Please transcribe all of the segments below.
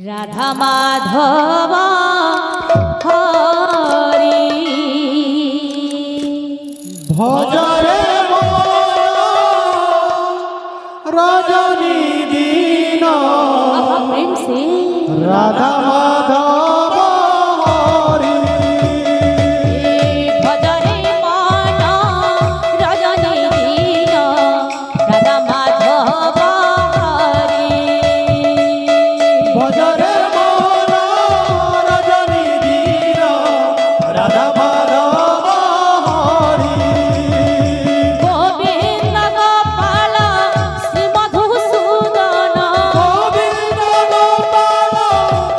রাধা মাধব হরি ভজরে রজনী দিন प्रेम से রাধা মাধব হরি ভজরে মন রজনী দিন রাধা মাধব হরি ভজরে মন রজনী দিন রাধা মাধব হরি গোবিন্দ গোপাল শ্রী মধুসূদন গোবিন্দ গোপাল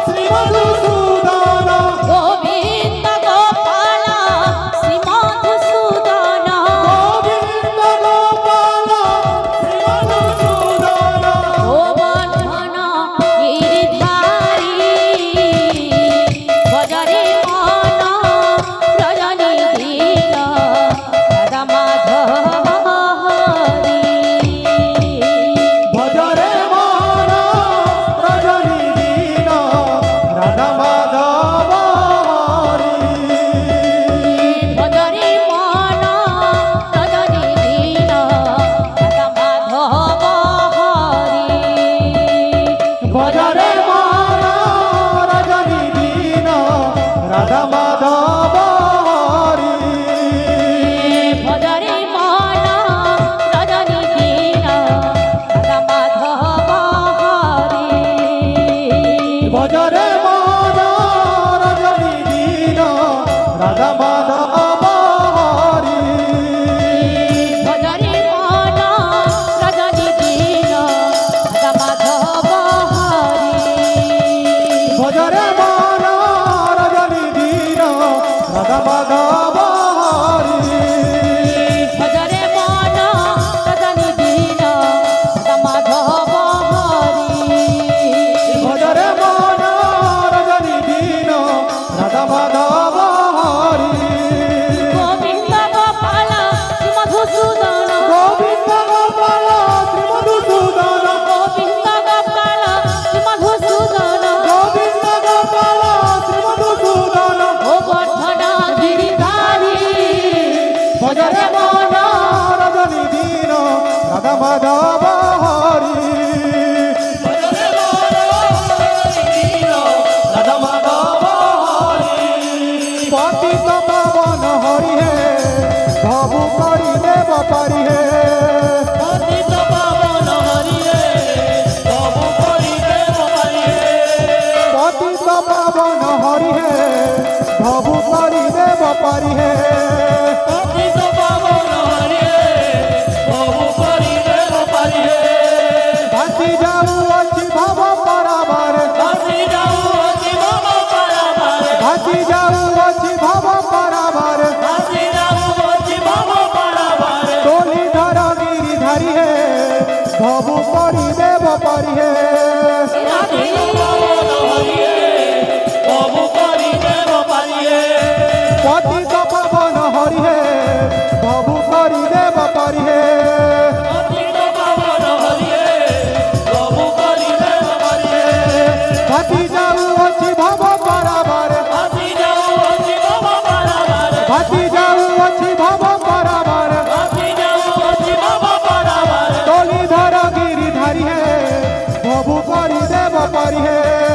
শ্রী মধুসূদন গোবিন্দ গোপাল শ্রী মধুসূদন গোবিন্দ গোপাল শ্রী মধুসূদন গোবর্ধন গিরিধারী ভজরে মন রজনী দিন রাধা মাধব হরি ভজরে মন রজনী দিন রাধা মাধব হরি ভজরে মন রজনী দিন রাধা মাধব হরি ভজরে মন রজনী দিন রাধা মাধব হরি ভজরে মন রজনী দিন রাধা মাধব হরি ভজরে মন রজনী দিন রাধা মাধব হরি ভজরে মন রজনী দিন রাধা মাধব হরি ভজরে মন রজনী দিন রাধা মাধব হরি ভজরে মন রজনী দিন রাধা মাধব হরি ভজরে মন রজনী দিন রাধা মাধব হরি গোবিন্দ গোপাল শ্রী মধুসূদন গোবিন্দ গোপাল শ্রী মধুসূদন গোবিন্দ গোপাল শ্রী মধুসূদন গোবিন্দ গোপাল শ্রী মধুসূদন গোবর্ধন গিরিধারী ভজরে মন রজনী দিন রাধা মাধব হরি ভজরে মন রজনী দিন রাধা মাধব হরি পতিত পাবন হরি হে ভবু করি দেব পারি হে পতিত পাবন হরি হে ভবু করি দেব পারি হে পতিত পাবন হরি হে ভবু করি দেব পারি হে পতিত পাবন হরি হে ভবু করি দেব পারি হে ভাসি যাও অছি ভব পরাবার ভাসি যাও অছি ভব পরাবার ভাসি যাও অছি ভব পরাবার ভাসি যাও অছি ভব পরাবার তোলি ধর গিরিধারী হে ভবু করি দেব পারি হে পতিত পাবন হরি হে ভবু করি দেব পারি হে ভাসি যাও অছি ভব পরাবার ভাসি যাও অছি ভব পরাবার তোলি ধর গিরিধারী হে ভবু করি দেব পারি হে